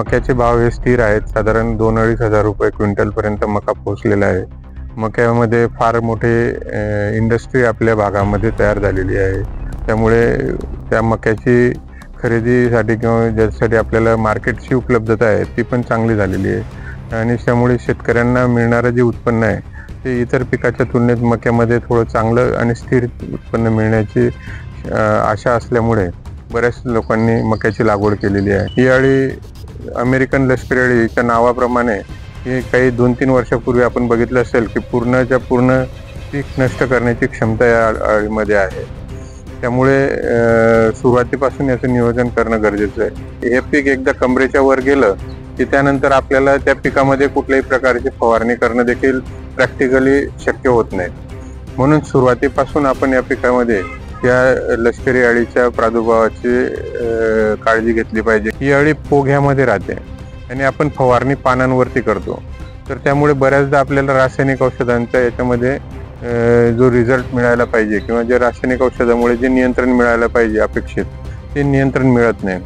मक्याचे भाव हे स्थिर आहेत. साधारण 2-2.5 हजार रुपये क्विंटलपर्यंत मका पोहोचलेला आहे. मक्यामध्ये फार मोठे इंडस्ट्री आपल्या भागामध्ये तयार झालेली आहे. त्यामुळे त्या मक्याची खरेदीसाठी किंवा ज्यासाठी आपल्याला मार्केटची उपलब्धता आहे ती पण चांगली झालेली आहे आणि त्यामुळे शेतकऱ्यांना मिळणारं जे उत्पन्न आहे ते इतर पिकाच्या तुलनेत मक्यामध्ये थोडं चांगलं आणि स्थिर उत्पन्न मिळण्याची आशा असल्यामुळे बऱ्याच लोकांनी मक्याची लागवड केलेली आहे. ही अळी अमेरिकन लष्करी अळीच्या नावाप्रमाणे ही काही 2-3 वर्षापूर्वी आपण बघितलं असेल की पूर्णच्या पूर्ण पीक नष्ट करण्याची क्षमता या अळीमध्ये आहे. त्यामुळे सुरुवातीपासून याचं नियोजन करणं गरजेचं आहे. हे पीक एकदा कमरेच्या वर गेलं की त्यानंतर आपल्याला त्या पिकामध्ये कुठल्याही प्रकारची फवारणी करणं देखील प्रॅक्टिकली शक्य होत नाही. म्हणून सुरुवातीपासून आपण या पिकामध्ये या लष्करी अळीच्या प्रादुर्भावाची काळजी घेतली पाहिजे. ही अळी पोघ्यामध्ये राहते आणि आपण फवारणी पानांवरती करतो, तर त्यामुळे बऱ्याचदा आपल्याला रासायनिक औषधांचा याच्यामध्ये जो रिझल्ट मिळायला पाहिजे किंवा जे रासायनिक औषधामुळे जे नियंत्रण मिळायला पाहिजे अपेक्षित ते नियंत्रण मिळत नाही.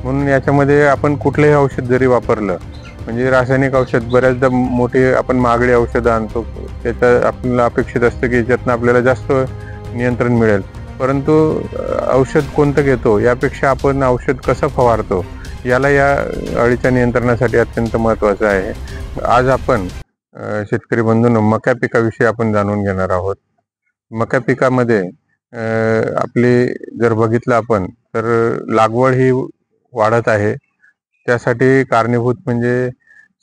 म्हणून याच्यामध्ये आपण कुठलंही औषध जरी वापरलं, म्हणजे रासायनिक औषध बऱ्याचदा मोठे आपण महागडी औषधं आणतो, त्याचं आपल्याला अपेक्षित असतं की याच्यातनं आपल्याला जास्त नियंत्रण मिळेल, परंतु औषध कोणतं घेतो यापेक्षा आपण औषध कसं फवारतो याला या अळीच्या नियंत्रणासाठी अत्यंत महत्त्वाचं आहे. आज आपण शेतकरी बंधूंनो मका पिकाविषयी आपण जाणून घेणार आहोत. मका पिकामध्ये आपली जर बघितलं आपण तर लागवड ही वाढत आहे. त्यासाठी कारणीभूत म्हणजे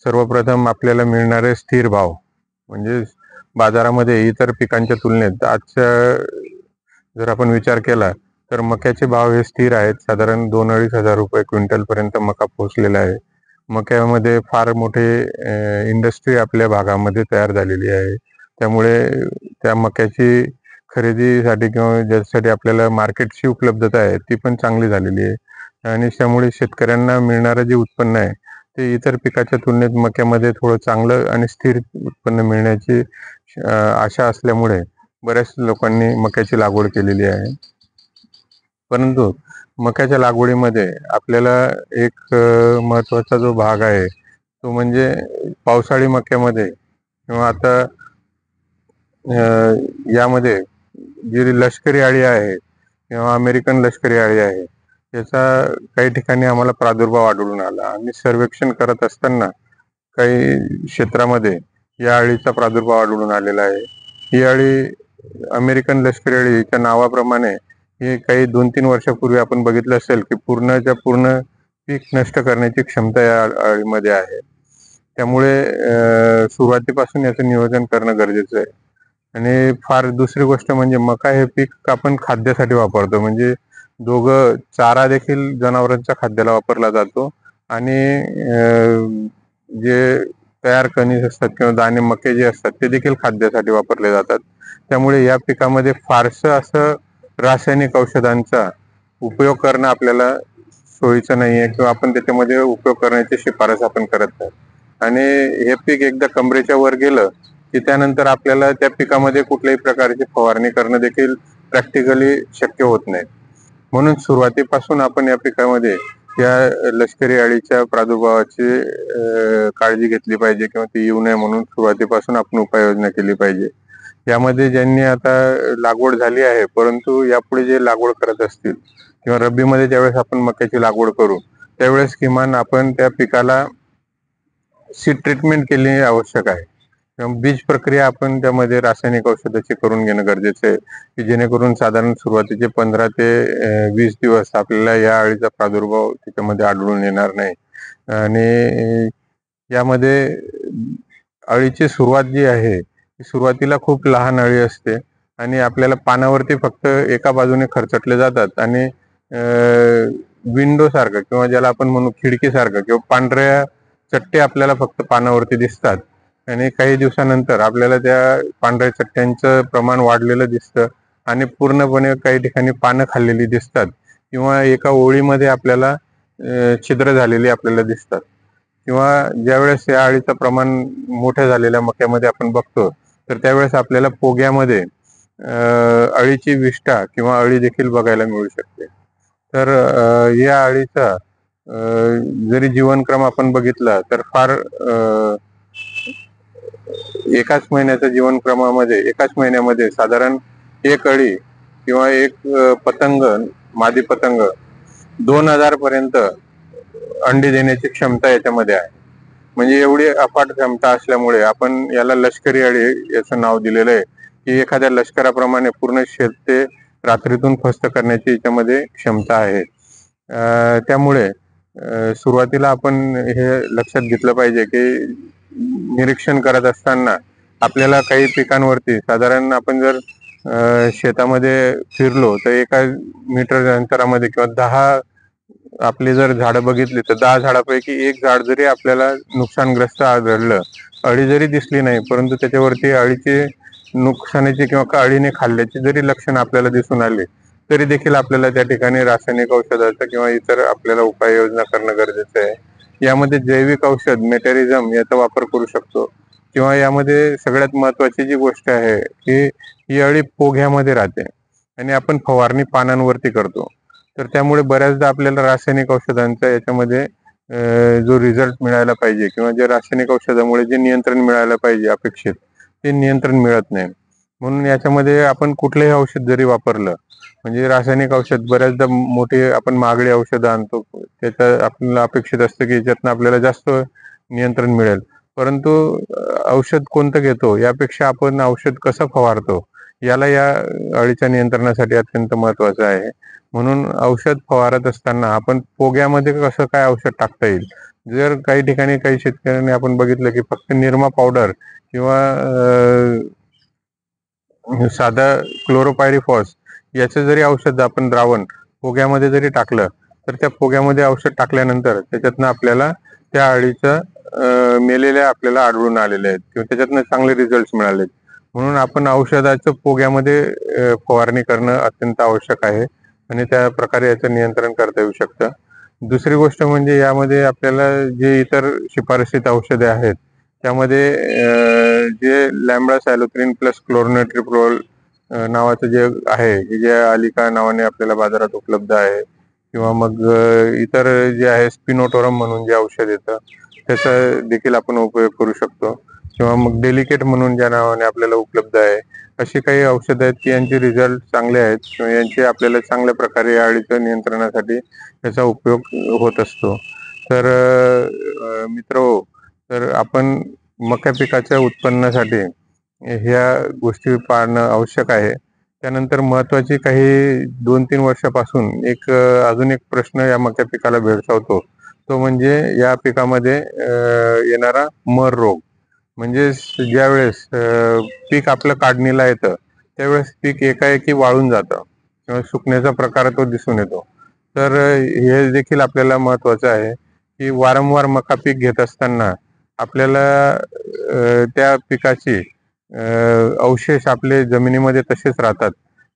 सर्वप्रथम आपल्याला मिळणारे स्थिर भाव, म्हणजे बाजारामध्ये इतर पिकांच्या तुलनेत आजच्या जर आपण विचार केला तर मक्याचे भाव हे स्थिर आहेत. साधारण 2-2.5 हजार रुपये क्विंटलपर्यंत मका पोहोचलेला आहे. मक्यामध्ये फार मोठे इंडस्ट्री आपल्या भागामध्ये तयार झालेली आहे. त्यामुळे त्या मक्याची खरेदीसाठी किंवा ज्यासाठी आपल्याला मार्केटची उपलब्धता आहे ती पण चांगली झालेली आहे आणि त्यामुळे शेतकऱ्यांना मिळणारं जे उत्पन्न आहे ते इतर पिकाच्या तुलनेत मक्यामध्ये थोडं चांगलं आणि स्थिर उत्पन्न मिळण्याची आशा असल्यामुळे बऱ्याच लोकांनी मक्याची लागवड केलेली आहे. परंतु मक्याच्या लागवडीमध्ये आपल्याला एक महत्त्वाचा जो भाग आहे तो म्हणजे पावसाळी मक्यामध्ये किंवा आता यामध्ये जी लष्करी अळी आहे किंवा अमेरिकन लष्करी अळी आहे याचा काही ठिकाणी आम्हाला प्रादुर्भाव आढळून आला. आम्ही सर्वेक्षण करत असताना काही क्षेत्रामध्ये या अळीचा प्रादुर्भाव आढळून आलेला आहे. ही अळी अमेरिकन लष्करी अळीच्या नावाप्रमाणे हे काही 2-3 वर्षापूर्वी आपण बघितलं असेल की पूर्णच्या पूर्ण पीक नष्ट करण्याची क्षमता या अळीमध्ये आहे. त्यामुळे सुरुवातीपासून याचं नियोजन करणं गरजेचं आहे. आणि फार दुसरी गोष्ट म्हणजे मका हे पीक आपण खाद्यासाठी वापरतो, म्हणजे दोघं चारा देखील जनावरांच्या खाद्याला वापरला जातो आणि जे तयार कणीस असतात किंवा दाणे मके जे असतात ते देखील खाद्यासाठी वापरले जातात. त्यामुळे या पिकामध्ये फारसं असं रासायनिक औषधांचा उपयोग करणं आपल्याला सोयीचं नाही आहे किंवा आपण त्याच्यामध्ये उपयोग करण्याची शिफारस आपण करत नाही. आणि हे पीक एकदा कमरेच्या वर गेलं की त्यानंतर आपल्याला त्या पिकामध्ये कुठल्याही प्रकारची फवारणी करणं देखील प्रॅक्टिकली शक्य होत नाही. म्हणून सुरुवातीपासून आपण या पिकामध्ये या लष्करी अळीच्या प्रादुर्भावाची काळजी घेतली पाहिजे किंवा ती येऊ नये म्हणून सुरुवातीपासून आपण उपाययोजना केली पाहिजे. यामध्ये ज्यांनी आता लागवड झाली आहे परंतु यापुढे जे लागवड करत असतील किंवा रब्बीमध्ये ज्यावेळेस आपण मक्याची लागवड करू त्यावेळेस किमान आपण त्या पिकाला सीड ट्रीटमेंट केली आवश्यक आहे किंवा बीज प्रक्रिया आपण त्यामध्ये रासायनिक औषधाची करून घेणं गरजेचं आहे की जेणेकरून साधारण सुरुवातीचे 15 ते 20 दिवस आपल्याला या अळीचा प्रादुर्भाव त्याच्यामध्ये आढळून येणार नाही. आणि यामध्ये अळीची सुरुवात जी आहे सुरुवातीला खूप लहान अळी असते आणि आपल्याला पानावरती फक्त एका बाजूने खरचटले जातात आणि विंडो सारखं किंवा ज्याला आपण म्हणू खिडकीसारखं किंवा पांढऱ्या चट्टे आपल्याला फक्त पानावरती दिसतात आणि काही दिवसानंतर आपल्याला त्या पांढऱ्या चट्ट्यांचं प्रमाण वाढलेलं दिसतं आणि पूर्णपणे काही ठिकाणी पानं खाल्लेली दिसतात किंवा एका ओळीमध्ये आपल्याला छिद्र झालेली आपल्याला दिसतात. किंवा ज्यावेळेस या अळीचं प्रमाण मोठ्या झालेल्या मक्यामध्ये आपण बघतो तर त्यावेळेस आपल्याला पोग्यामध्ये अळीची विष्ठा किंवा अळी देखील बघायला मिळू शकते. तर या अळीचा जरी जीवनक्रम आपण बघितला तर फार एकाच महिन्यामध्ये साधारण एक अळी किंवा एक पतंग, मादी पतंग 2000 पर्यंत अंडी देण्याची क्षमता याच्यामध्ये आहे. म्हणजे एवढी अफाट क्षमता असल्यामुळे आपण याला लष्करी अळी याचं नाव दिलेलं आहे, की एखाद्या लष्कराप्रमाणे पूर्ण शेत ते रात्रीतून फस्त करण्याची याच्यामध्ये क्षमता आहे. त्यामुळे सुरुवातीला आपण हे लक्षात घेतलं पाहिजे की निरीक्षण करत असताना आपल्याला काही पिकांवरती साधारण आपण जर शेतामध्ये फिरलो तर एका मीटर अंतरामध्ये किंवा 10 आपली जर झाडं बघितली तर 10 झाडापैकी एक झाड जरी आपल्याला नुकसानग्रस्त आढळलं, अळी जरी दिसली नाही परंतु त्याच्यावरती अळीची नुकसानीची किंवा अळीने खाल्ल्याची जरी लक्षण आपल्याला दिसून आले तरी देखील आपल्याला त्या ठिकाणी रासायनिक औषधाचा किंवा इतर आपल्याला उपाययोजना करणं गरजेचं आहे. यामध्ये जैविक औषध मेटॅरिझम याचा वापर करू शकतो किंवा यामध्ये सगळ्यात महत्वाची जी गोष्ट आहे की ही अळी पोघ्यामध्ये राहते आणि आपण फवारणी पानांवरती करतो. तर त्यामुळे बऱ्याचदा आपल्याला रासायनिक औषधांचा याच्यामध्ये जो रिझल्ट मिळायला पाहिजे किंवा जे रासायनिक औषधामुळे जे नियंत्रण मिळायला पाहिजे अपेक्षित ते नियंत्रण मिळत नाही. म्हणून याच्यामध्ये आपण कुठलंही औषध जरी वापरलं, म्हणजे रासायनिक औषध बऱ्याचदा मोठी आपण महागडी औषधं आणतो, त्याच्या आपल्याला अपेक्षित असतं की याच्यातनं आपल्याला जास्त नियंत्रण मिळेल. परंतु औषध कोणतं घेतो यापेक्षा आपण औषध कसं फवारतो याला या अळीच्या नियंत्रणासाठी अत्यंत महत्वाचं आहे. म्हणून औषध फवारत असताना आपण पोग्यामध्ये कसं काय औषध टाकता येईल. जर काही ठिकाणी काही शेतकऱ्यांनी आपण बघितलं की फक्त निरमा पावडर किंवा साधा क्लोरोपायरिफॉस याचं जरी औषध आपण द्रावण पोग्यामध्ये जरी टाकलं तर त्या पोग्यामध्ये औषध टाकल्यानंतर त्याच्यातनं आपल्याला त्या अळीचं मेलेल्या आपल्याला आढळून आलेले आहेत किंवा त्याच्यातनं चांगले रिझल्ट मिळाले. म्हणून आपण औषधाचं पोग्यामध्ये फवारणी करणं अत्यंत आवश्यक आहे आणि त्या प्रकारे याचं नियंत्रण करता येऊ शकतं. दुसरी गोष्ट म्हणजे यामध्ये आपल्याला जे इतर शिफारशीत औषधे आहेत त्यामध्ये जे लॅम्बडा सायलोथ्रिन प्लस क्लोरोनेट्रिप्रोल नावाचं जे आहे की जे अलिका नावाने आपल्याला बाजारात उपलब्ध आहे किंवा मग इतर जे आहे स्पिनोटोरम म्हणून जे औषध येतं त्याचा देखील आपण उपयोग करू शकतो किंवा मग डेलिकेट म्हणून ज्या नावाने आपल्याला उपलब्ध आहे. अशी काही औषधं आहेत की यांचे रिझल्ट चांगले आहेत किंवा यांचे आपल्याला चांगल्या प्रकारे अळीच्या नियंत्रणासाठी याचा उपयोग होत असतो. तर मित्रहो, तर आपण मका पिकाच्या उत्पन्नासाठी ह्या गोष्टी पाळणं आवश्यक आहे. त्यानंतर महत्वाची काही 2-3 वर्षापासून एक अजून एक प्रश्न या मका पिकाला भेडसावतो, तो म्हणजे या पिकामध्ये येणारा मर रोग. म्हणजे ज्यावेळेस पीक आपलं काढणीला येतं त्यावेळेस पीक एकाएकी वाळून जातं किंवा सुकण्याचा प्रकार तो दिसून येतो. तर हे देखील आपल्याला महत्वाचं आहे की वारंवार मका पीक घेत असताना आपल्याला त्या पिकाची अवशेष आपले जमिनीमध्ये तसेच राहतात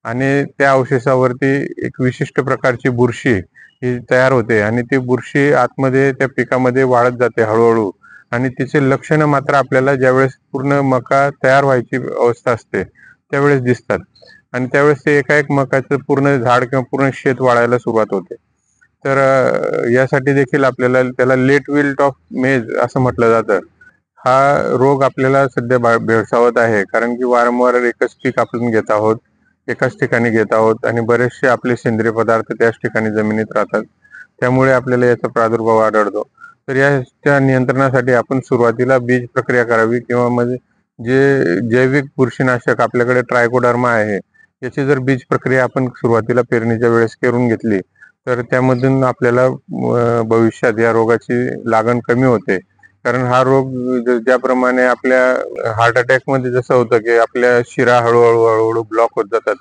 आणि त्या अवशेषावरती एक विशिष्ट प्रकारची बुरशी ही तयार होते आणि ती बुरशी आतमध्ये त्या पिकामध्ये वाढत जाते हळूहळू आणि तिचे लक्षणं मात्र आपल्याला ज्यावेळेस पूर्ण मका तयार व्हायची अवस्था असते त्यावेळेस दिसतात आणि त्यावेळेस ते एकाएक मकाचं पूर्ण झाड किंवा पूर्ण शेत वाढायला सुरुवात होते. तर यासाठी देखील आपल्याला त्याला लेट विल्ट ऑफ मेज असं म्हटलं जातं. हा रोग आपल्याला सध्या भेडसावत आहे कारण की वारंवार एकच पीक आपण घेत आहोत, एकाच ठिकाणी घेत आहोत आणि बरेचसे आपले सेंद्रिय पदार्थ त्याच ठिकाणी जमिनीत राहतात. त्यामुळे आपल्याला याचा प्रादुर्भाव आढळतो. तर त्या नियंत्रणासाठी आपण सुरुवातीला बीज प्रक्रिया करावी किंवा म्हणजे जे जैविक बुरशीनाशक आपल्याकडे ट्रायकोडर्मा आहे याची जर बीज प्रक्रिया आपण सुरुवातीला पेरणीच्या वेळेस करून घेतली तर त्यामधून आपल्याला भविष्यात या रोगाची लागण कमी होते. कारण हा रोग ज्याप्रमाणे आपल्या हार्ट अटॅक मध्ये जसं होतं की आपल्या शिरा हळूहळू ब्लॉक होत जातात,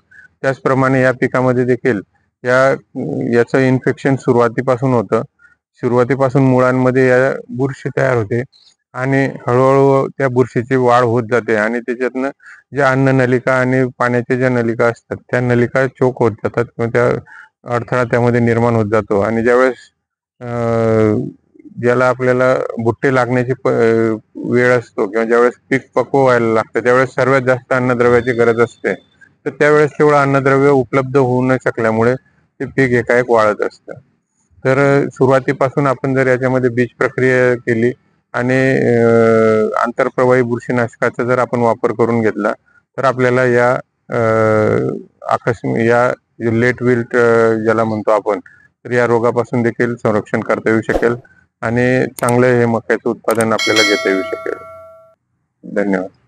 त्याचप्रमाणे या पिकामध्ये देखील याचं इन्फेक्शन सुरुवातीपासून होतं. सुरुवातीपासून मुळांमध्ये या बुरशी तयार होते आणि हळूहळू त्या बुरशीची वाढ होत जाते आणि त्याच्यातनं ज्या अन्न नलिका आणि पाण्याच्या ज्या नलिका असतात त्या नलिका चोक होत जातात किंवा त्या अडथळा त्यामध्ये निर्माण होत जातो आणि ज्यावेळेस ज्याला आपल्याला बुट्टे लागण्याची वेळ असतो किंवा ज्यावेळेस पीक पक्व व्हायला लागतं त्यावेळेस सर्वात जास्त अन्नद्रव्याची गरज असते. तर त्यावेळेस तेवढं अन्नद्रव्य उपलब्ध होऊ न शकल्यामुळे ते पीक एकाएक वाळत असतं. तर सुरुवातीपासून आपण जर याच्यामध्ये बीज प्रक्रिया केली आणि आंतरप्रवाही बुरशीनाशकाचा जर आपण वापर करून घेतला तर आपल्याला या या लेट विल्ट ज्याला म्हणतो आपण, तर या रोगापासून देखील संरक्षण करता येऊ शकेल आणि चांगलं हे मक्याचं उत्पादन आपल्याला घेता येऊ शकेल. धन्यवाद.